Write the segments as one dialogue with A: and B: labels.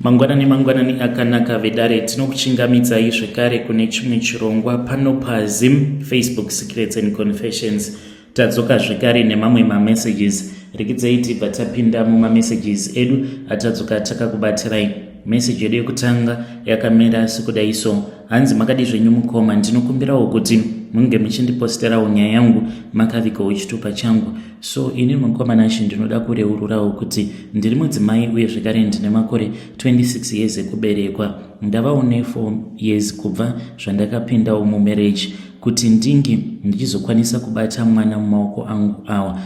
A: Mangwanani akanaka vedare tinokuchingamidzai zvekare kune chimwe chirongwa pano paZim Facebook Secrets and Confessions. Tadzoka zvekare nemamwe mamessages. Rekidzai tibva tapinda mumamessages edu atadzoka takakubatirai. Message yedu yekutanga yakamira sekudai so. Hanzi makadi zvenyu mukoma, ndinokumbirawo kuti munge muchindiposterawo nyaya yangu makavikawo chitupa changu. So ini mukoma nashi ndinoda kureururawo kuti ndiri mudzimai uye zvekare ndine makore 26 years ekuberekwa. Ndavawo ne4 years kubva zvandakapindawo mumarriage kuti ndinge ndichizokwanisa kubata mwana mumaoko angu awa.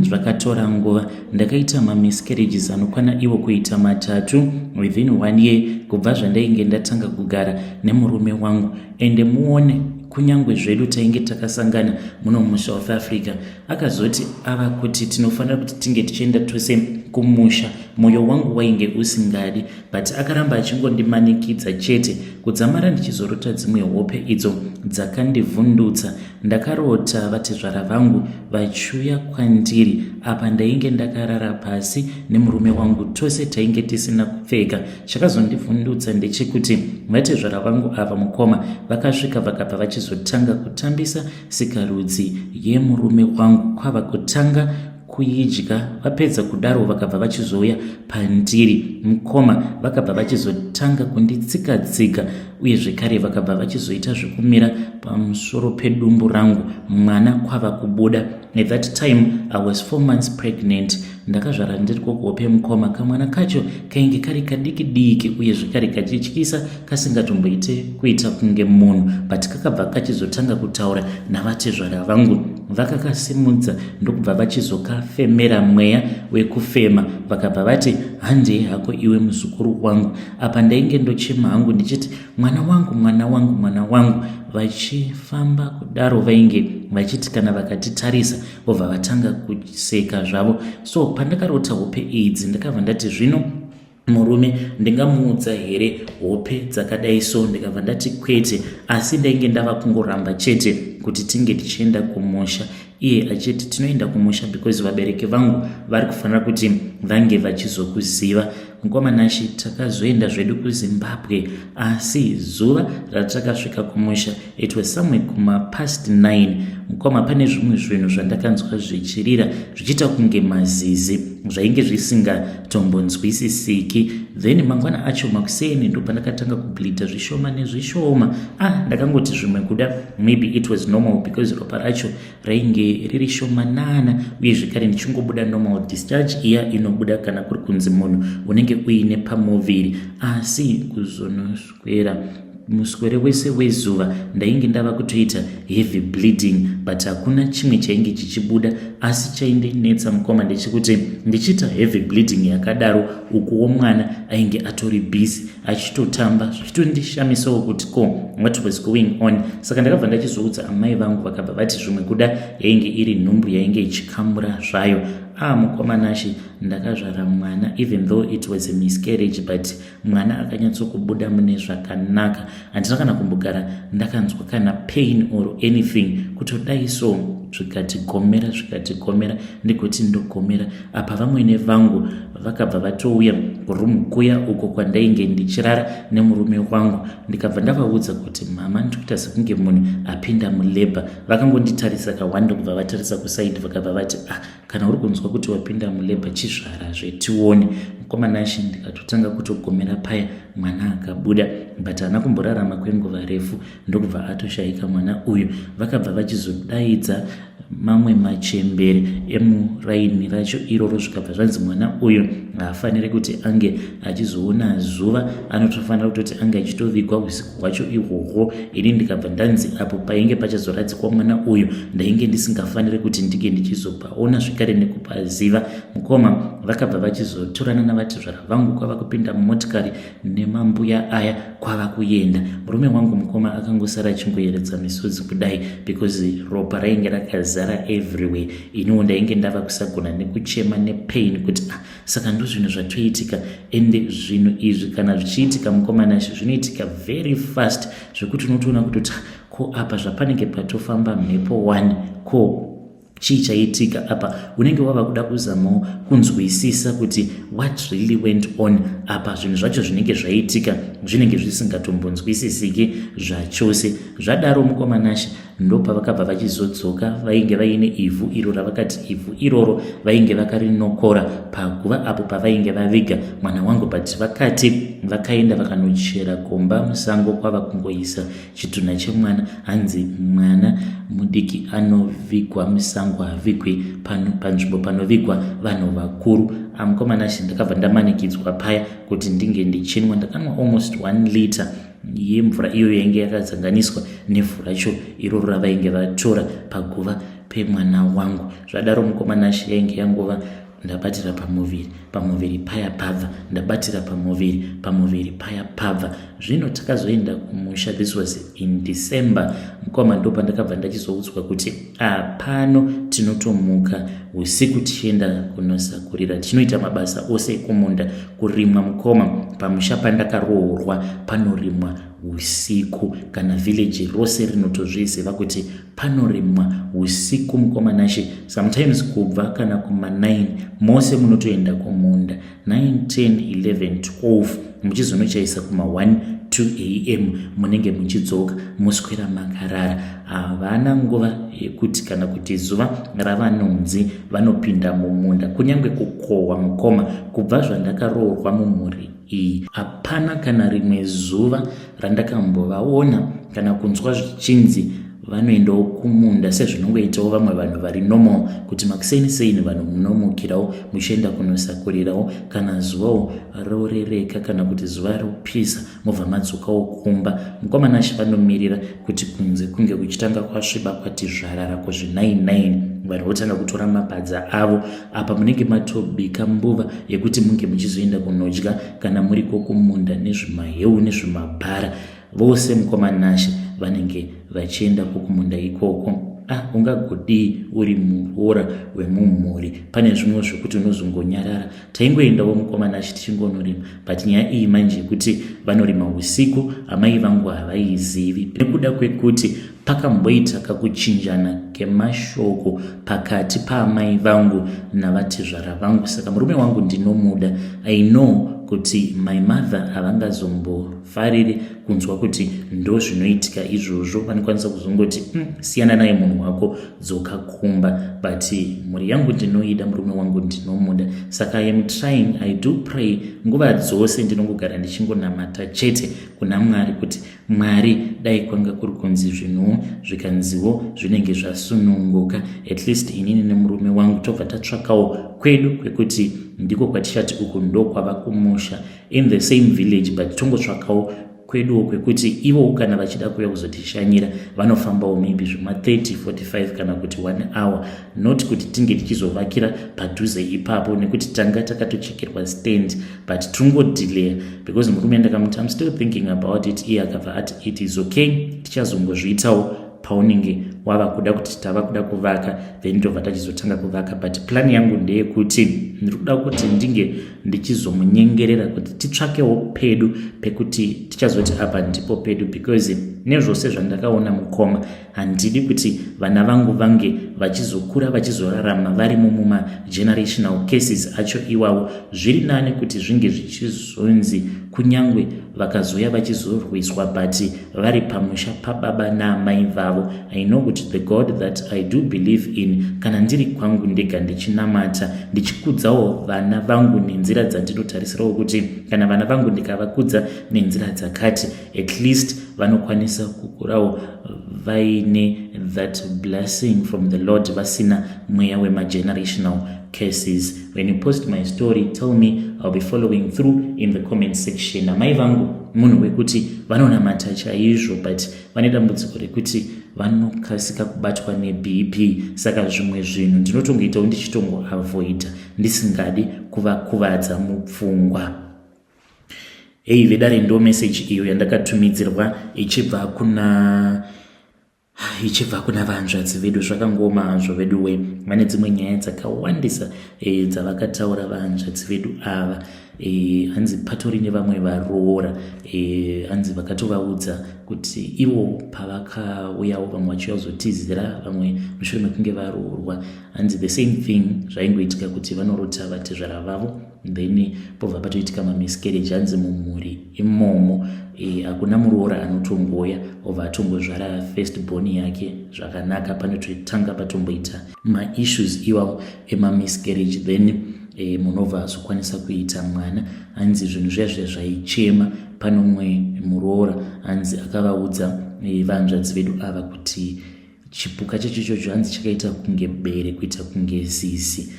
A: Zvakatora nguva. Ndakaita miscarriages anokwana iwo kuita 3 within 1 year kubva zvandainge ndatanga kugara nemurume wangu. Ende muone kunyangwe zvedu tainge takasangana muno muSouth Africa akazoti ava kuti tinofanira kuti tinge tichienda tose kumusha. Moyo wangu wainge usingadi, but akaramba achingondimanikidza chete kudzamara ndichizorota dzimwe hope idzo dzakandivhundutsa. Ndakarota vatezvara vangu vachiuya kwandiri apa ndainge ndakarara pasi nemurume wangu, tose tainge tisina kupfeka. Chakazondivhundutsa ndechekuti vatezvara vangu ava mukoma vakasvika vakabva vachizotanga kutambisa sikarudzi yemurume wangu kwava kutanga kuidya. Vapedza kudaro vakabva vachizouya pandiri mukoma, vakabva vachizotanga kunditsika uye zvekare vakabva vachizoita zvekumira pamusoro pedumbu rangu. Mwana kwava kubuda. At that time I was 4 months pregnant. Ndakazvara ndiri kuhope mukoma. Kamwana kacho kainge kari kadiki uye zvekare kachityisa kasingatomboite kuita kunge munhu, but kakabva kachizotanga kutaura navatezvara vangu. Vakakasimudza ndokubva vachizokafemera mweya wekufema. Vakabva vati, handei hako iwe muzukuru wangu. Apa ndainge ndochema hangu ndichiti mwana wangu. Vachifamba kudaro vainge vachiti kana vakatitarisa vobva vatanga kuseka zvavo. So pandakarota hope idzi ndakabva ndati zvino murume ndingamuudza here hope dzakadai so? Ndikabva ndati kwete, asi ndainge ndava kungoramba chete kuti tinge tichienda kumusha. Iye achiti tinoenda kumusha because vabereki vangu vari kufanira kuti vange vachizokuziva. Mukoma nashi takazoenda zvedu kuZimbabwe, asi zuva ratakasvika kumusha it was somewhere past 9. Mukoma pane zvimwe zvinhu zvandakanzwa zvichirira zvichiita kunge mazizi zvainge zvisingatombonzwisisiki. Then mangwana acho makuseni ndo pandakatanga kubleedha zvishoma nezvishoma. Ndakangoti zvimwe kuda maybe it was normal because ropa racho rainge riri shomanana uye zvekare ndichingobuda normal discharge iya inobuda kana kuri kunzi munhu unenge uine pamuviri. Asi kuzonoswera muswere wese wezuva ndainge ndava kutoita heavy bleeding, but hakuna chimwe chainge chichibuda. Asi chaindinetsa mukoma ndechekuti ndichiita heavy bleeding yakadaro ukuwo mwana ainge atori busy achitotamba zvichitondishamisawo kuti what was going on. Saka ndakabva ndachizoudza amai vangu vakabva vati zvimwe kuda yainge iri nhumbu yainge ichikamura zvayo. Mukoma nashi ndakazvara mwana even though it was a miscarriage, but mwana akanyatsokubuda mune zvakanaka. Handina kana kumbogara ndakanzwa kana pain or anything kutodai so zvikatigomera ndikuti ndogomera. Apa vamwene vangu vakabva vatouya kurumu kuya uko kwandainge ndichirara nemurume wangu. Ndikabva ndavaudza kuti mama ndikuita sekunge munhu apinda mulabor. Vakangonditarisa kawanda kubva vatarisa kusaidi vakabva vati kana uri kunzwa kuti wapinda mulabor chizvara zvetione. Mukoma nashi ndikatotanga kutogomera paya, mwana akabuda, but haana kumborarama kwenguva refu ndokubva atoshayika mwana uyu. Vakabva vachizodaidza mamwe machembere emuraini racho iroro zvikabva zvanzi mwana uyu haafaniri kuti ange achizoona zuva, anotofanira kutoti ange achitovigwa usiku hwacho ihwohwo. Ini ndikabva ndanzi apo painge pachazoradzikwa mwana uyu ndainge ndisingafaniri kuti ndige ndichizopaona zvekare nekupaziva. Mukoma vakabva vachizotorana navatezvara vangu kwava kupinda mumotikari nemambuya aya kwava kuenda. Murume wangu mukoma akangosara achingoyeredza misodzi kudai because ropa rainge rakazara everywhere. Iniwo ndainge ndava kusagona nekuchema nepain kuti saka ndo zvinhu zvatoitika. Ende zvinhu izvi kana zvichiitika mukoma nashi zvinoitika very fast zvekuti unotoona kuti ko apa zvapanenge patofamba mhepo 1 ko chii chaitika apa. Unenge wava kuda kuzamawo kunzwisisa kuti what really went on apa. Zvinhu zvacho zvinenge zvaitika zvinenge zvisingatombonzwisisiki zvachose. Zvadaro mukomanashi ndopavakabva vachizodzoka, vainge vaine ivhu iro ravakati ivhu iroro vainge vakarinokora paguva apo pavainge vaviga mwana wangu. But vakati vakaenda vakanochera komba musango kwava kungoisa chitunha chemwana. Hanzi mwana mudiki anovigwa musango, havigwi panzvimbo panovigwa vanhu vakuru. Mukomanashi ndakabva ndamanikidzwa paya kuti ndinge ndichinwa. Ndakanwa almost 1 liter yemvura iyo yainge yakazanganiswa nevhu racho iroro ravainge vatora paguva pemwana wangu. Zvadaro mukomanashi yainge yangova ndabatira pamuviri paya pabva, ndabatira pamuviri paya pabva. Zvino takazoenda kumusha, this was in December. Mukoma ndo pandakabva ndachizoudzwa kuti pano tinotomuka usiku tichienda kunosakurira, tinoita mabasa ose ekumunda, kurimwa. Mukoma, pamusha pandakaroorwa panorimwa usiku, kana village rose rinotozviziva kuti panorimwa usiku. Mukomanashi, sometimes kubva kana kuma9 mose munotoenda kumunda 9, 10, 11, 12 muchizonochaisa kuma 1, 2 am munenge muchidzoka muswera makarara. Havana nguva yekuti kana kuti zuva ravanonzi vanopinda mumunda kunyange kukohwa. Mukoma, kubva zvandakaroorwa mumhuri iyi hapana kana rimwe zuva randakambovaona kana kunzwa zvichinzi vanoendawo kumunda sezvinongoitawo vamwe vanhu vari normal, kuti makuseni vanhu munomukirawo muchienda kunosakurirawo. Kana zuvawo rorereka kana kuti zuva ropisa mobva madzokawo kumba. Mukomanashi vanomirira kuti kunze kunge kuchitanga kwasviba kwati zvarara kuzvi9 vanhu votanga kutora mabadza avo. Apa munenge matobika mbuva yekuti munge muchizoenda kunodya kana muriko kumunda nezvimaheu nezvimabhara. Vose mukomanashi vanenge vachienda kumunda ikoko. Ungagodii uri muroora wemumhuri, pane zvimwe zvekuti unozongonyarara. Taingoendawo mukomanashi tichingonorima, but nyaya iyi manje yekuti vanorima usiku amai vangu havaizivi, nekuda kwekuti pakamboita kakuchinjana kemashoko pakati paamai vangu navatezvara vangu. Saka murume wangu ndinomuda. I know kuti my mother havangazombofariri kunzwa kuti ndo zvinoitika izvozvo. Vanokwanisa kuzongoti siyana naye munhu wako, dzoka kumba. But mhuri yangu ndinoida, murume wangu ndinomuda. Saka I am trying, I do pray nguva dzose. Ndinongogara ndichingonamata chete kuna Mwari kuti Mwari, dai kwanga kuri kunzi zvinhu zvikanziwo zvinenge zvasununguka, at least inini nemurume wangu tobva tatsvakawo kwedu kwekuti ndiko kwatichati uku ndo kwava kumusha, in the same village, but tongotsvakawo kweduwo kwekuti ivo kana vachida kuuya kuzotishanyira vanofambawo maybe zvima 30-45 kana kuti 1 hour, not kuti tinge tichizovakira padhuze ipapo nekuti tanga takatochekerwa stand, but tongodelay because murume ndakamuti I'm still thinking about it. Iye akabva ati it is okay, tichazongozviitawo paunenge wava kuda kuti tava kuda kuvaka, then tobva tachizotanga kuvaka. But plan yangu ndeyekuti ndikuda kuti ndinge ndichizomunyengerera kuti titsvakewo pedu pekuti tichazoti apa ndipo pedu, because nezvose zvandakaona mukoma handidi kuti vana vangu vange vachizokura vachizorarama varimo muma-generational cases acho iwawo. Zviri nani kuti zvinge zvichizonzi kunyangwe vakazoya vachizorwiswa but vari pamusha pababa naamai vavo. I know kuti the God that I do believe in, kana ndiri kwangu ndega ndichinamata ndichikudzawo vana vangu nenzira dzandinotarisirawo kuti kana vana vangu ndikavakudza nenzira dzakati, at least vanokwanisa kukurawo vaine that blessing from the Lord, vasina mweya wema-generational cases. When you post my story, tell me, I'll be following through in the comment section. Amai vangu munhu wekuti vanonamata chaizvo, but vane dambudziko rekuti vanokasika kubatwa neBP. Saka zvimwe zvinhu ndinotongoitawo ndichitongoavoida, ndisingadi kuvakuvadza mupfungwa. Vedare ndo message iyo yandakatumidzirwa ichibva kuna vanzvadzi vedu. Zvakangoma hazvo veduwe, vane dzimwe nyaya dzakawandisa dzavakataura vanzvadzi vedu ava. hanzi patori nevamwe varoora hanzi vakatovaudza kuti ivo pavakauyawo vamwe vachiuya kuzotizira vamwe mushure mekunge varoorwa, hanzi the same thing zvaingoitika kuti vanorota vatezvara vavo then pobva patoitika mamiscarriage. Hanzi mumhuri imomo hakuna muroora anotongoya obva atongozvara first born yake zvakanaka, panototanga patomboita maissues iwawo emamiscarriage then munobva azokwanisa kuita mwana. Hanzi zvinhu zviya zvaichema. Pano mumwe muroora hanzi akavaudza vahanzvadzi vedu ava kuti chipuka chacho hanzi chakaita kunge bere kuita kunge zizi,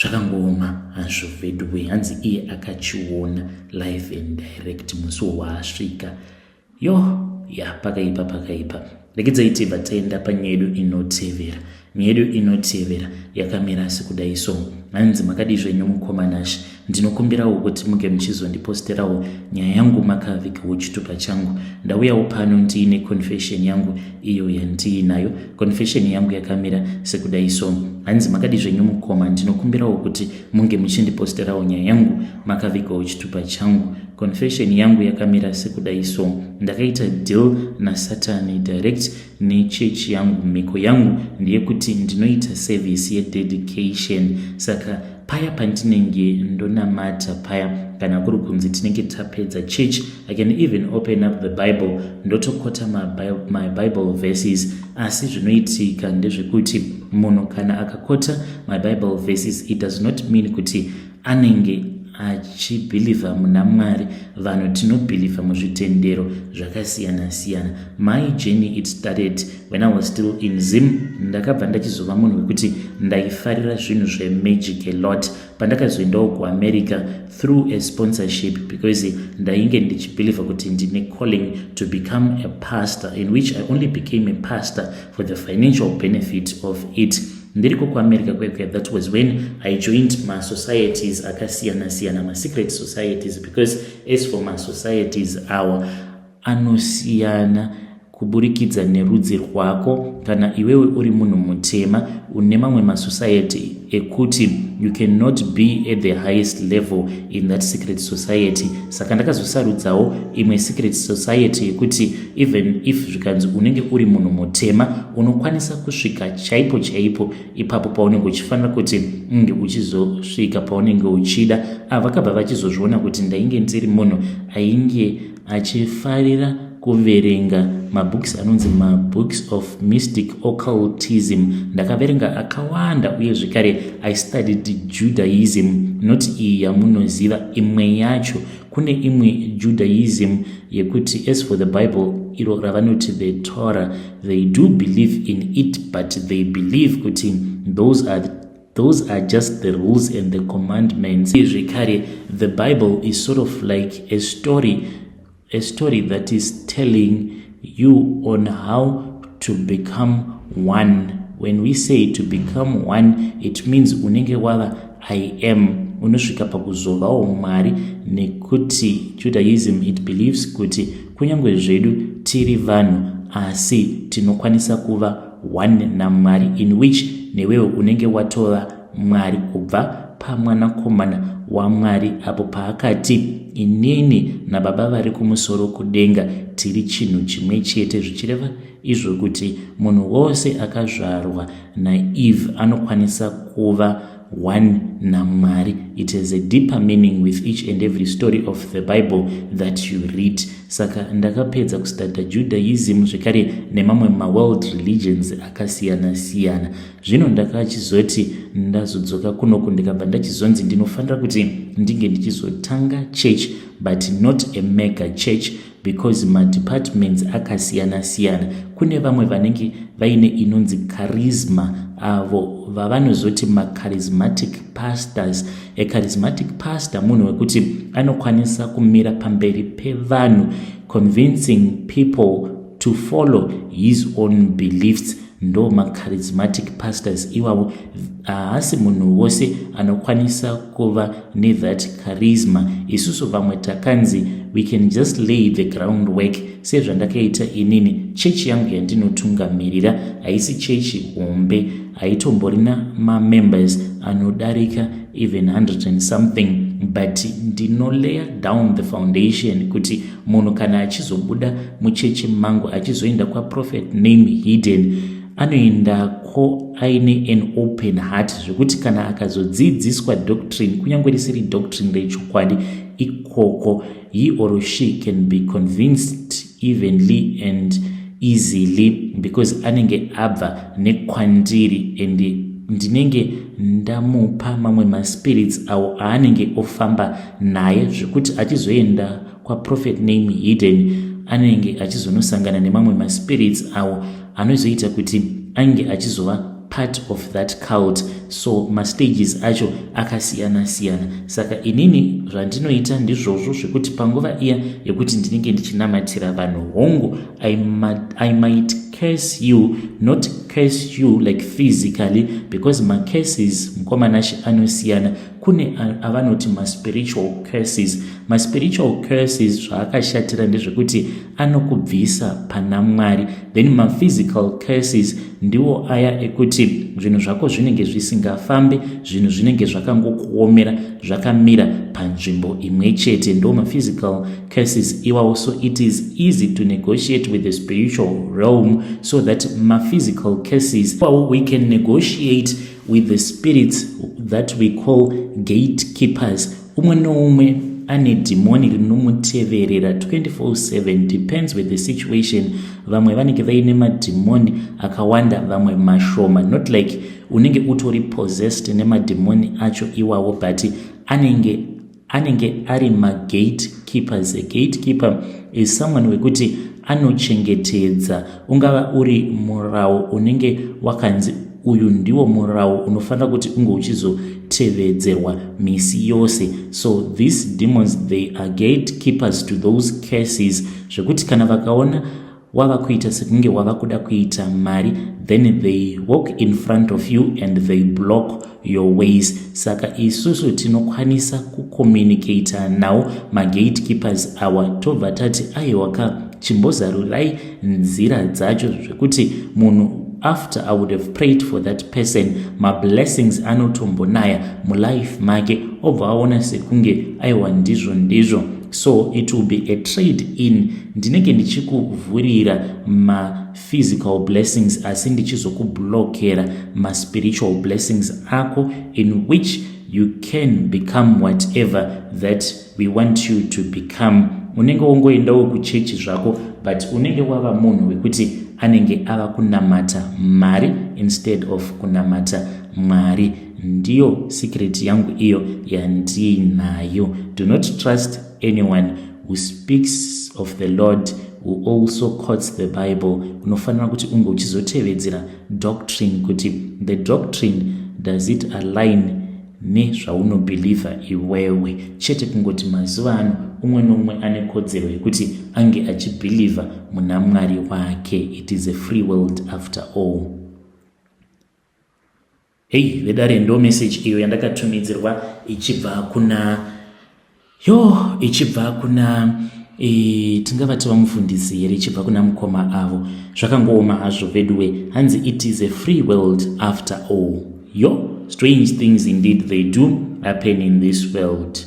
A: zvakangooma hazvo vedwe. Hanzi iye akachiona live and direct musi waasvika. Pakaipa. Rekedzaiti vataenda panyedu inotevera. Myedu inotevera yakamira sekudai so. Hanzi makadi zvenyu mukomanashi, ndinokumbirawo kuti muge muchizondiposterawo nyaya yangu makavikawo chitupa changu. Ndauyawo pano ndiine confession yangu iyo yandiinayo. Confession yangu yakamira sekudai so. Hanzi makadi zvenyu mukoma, ndinokumbirawo kuti munge muchindiposterawo nyaya yangu makavikawo chitupa changu. Confession yangu yakamira sekudai so. Ndakaita deal naSatani direct nechechi yangu. Miko yangu ndiye kuti ndinoita service yededication. Saka paya pandinenge ndonamata paya kana kuri kunzi tinenge tapedza church, I can even open up the Bible ndotokota my Bible verses. Asi zvinoitika ndezvekuti munhu kana akakota my Bible verses, it does not mean kuti anenge achibhilivha muna Mwari. Vanhu tinobhilivha muzvitendero zvakasiyana-siyana. My journey it started when I was still in Zim. Ndakabva ndachizova munhu wekuti ndaifarira zvinhu zvemagic a lot pandakazoendawo kuAmerica through a sponsorship, because ndainge ndichibhilivha kuti ndine calling to become a pastor, in which I only became a pastor for the financial benefit of it. Ndiriko kuAmerica kwekwe, that was when I joined my societies akasiyana-siyana, my secret societies, because as for my societies awa anosiyana kuburikidza nerudzi rwako. Kana iwewe uri munhu mutema une mamwe masociety ekuti you cannot be at the highest level in that secret society. Saka ndakazosarudzawo imwe secret society yekuti even if zvikanzi unenge uri munhu mutema unokwanisa kusvika chaipo ipapo paunenge uchifanira kuti unge uchizosvika paunenge uchida. Vakabva vachizozviona kuti ndainge ndiri munhu ainge achifarira kuverenga mabooks anonzi mabooks of mystic occultism. Ndakaverenga akawanda uye zvekare I studied Judaism, not iyi yamunoziva. Imwe yacho kune imwe Judaism yekuti as for the Bible, iro ravanoti the Torah, they do believe in it, but they believe kuti those are just the rules and the commandments. Zvekare the Bible is sort of like a story that is telling you on how to become one. When we say to become one, it means unenge wava I am, unosvika pakuzovawo Mwari. Nekuti Judaism it believes kuti kunyangwe zvedu tiri vanhu asi tinokwanisa kuva one naMwari, in which newewe unenge watova Mwari kubva pamwanakomana waMwari, apo paakati inini naBaba vari kumusoro kudenga tiri chinhu chimwe chete, zvichireva izvo kuti munhu wose akazvarwa naEve anokwanisa kuva one naMwari. It has a deeper meaning with each and every story of the Bible that you read. Saka ndakapedza kustata Judaism zvekare nemamwe world religions akasiyana-siyana. Zvino ndakachizoti ndazodzoka kunoku ndikabva ndachizonzi ndinofanira kuti ndinge ndichizotanga church, but not a mega church, because madepartments akasiyana-siyana. Kune vamwe vanenge vaine inonzi charisma, avo vavanozoti charismatic pastors. A charismatic pastor munhu wekuti anokwanisa kumira pamberi pevanhu convincing people to follow his own beliefs. Ndo charismatic pastors iwavo. Haasi munhu wose anokwanisa kuva nethat charisma. Isusu vamwe takanzi we can just lay the groundwork. Sezvandakaita inini, chechi yangu yandinotungamirira haisi chechi hombe, haitomborina mamembers anodarika even 100 and something. but ndinolayer down the foundation kuti munhu kana achizobuda muchechi mangu achizoenda kwaProphet Name Hidden anoendako aine an open heart zvekuti kana akazodzidziswa doctrine kunyange risiri doctrine rechokwadi ikoko he or she can be convinced evenly and easily because anenge abva nekwandiri and ndinenge ndamupa mamwe maspirits awo aanenge ofamba naye zvekuti achizoenda kwaProphet Name Hidden anenge achizonosangana nemamwe maspirits awo anozoita kuti ange achizova part of that cult. So mastages acho akasiyana siyana. Saka inini zvandinoita ndizvozvo zvekuti panguva iya yekuti ndinenge ndichinamatira vanhu hongu, I might curse you, not curse you like physically, because my curses mkomanashi anosiyana. Kune avanoti ma spiritual curses. Ma spiritual curses zvaakashatira ndezvekuti anokubvisa pana Mwari. Then ma physical curses ndiwo aya ekuti zvinhu zvako zvinenge zvisingafambe, zvinhu zvinenge zvakangokuomera, zvakamira panzvimbo imwe chete. Ndo ma physical curses iwawo. So it is easy to negotiate with the spiritual realm so that ma physical curses we can negotiate with the spirits that we call gatekeepers. Umwe noumwe ane demoni rinomuteverera 24/7, depends with the situation. Vamwe vanenge vaine mademoni akawanda, vamwe mashoma, not like unenge utori possessed nemademoni acho iwawo, but anenge ari magatekeepers. A gatekeeper is someone wekuti anochengetedza, ungava uri murau unenge wakanzi uyu ndiwo murau unofanira kuti unge uchizotevedzerwa misi yose. So these demons, they are gatekeepers to those curses, zvekuti kana vakaona wava kuita sekunge wava kuda kuita mari, then they walk in front of you and they block your ways. Saka isusu tinokwanisa kucommunicate nawo magatekeepers awa tobva tati aiwaka chimbozarurai nzira dzacho, zvekuti munhu after I would have prayed for that person, my blessings anotombonaya mulife make obva aona sekunge aiwa ndizvo. So it will be a trade in. Ndinenge ndichikuvhurira ma physical blessings asi ndichizokublockera ma spiritual blessings ako, in which you can become whatever that we want you to become. Unenge wongoendawo kuchechi zvako, but unenge wava munhu wekuti anenge ava kunamata mari instead of kunamata Mwari. Ndiyo secret yangu iyo yandinayo. Do not trust anyone who speaks of the Lord who also quotes the Bible. Unofanira kuti unge uchizotevedzera doctrine kuti the doctrine does it align nezvaunobhiliva iwewe, chete kungoti mazuva ano umwe nomwe ane kodzero yekuti ange achibhiliva muna Mwari wake. It is a free world after all. Hey, vedare ndo message iyo yandakatumidzirwa ichibva kuna tingavati vamufundisi here, ichibva kuna mukoma avo. Zvakangooma hazvo veduwe, hanzi it is a free world after all. Strange things indeed they do happen in this world.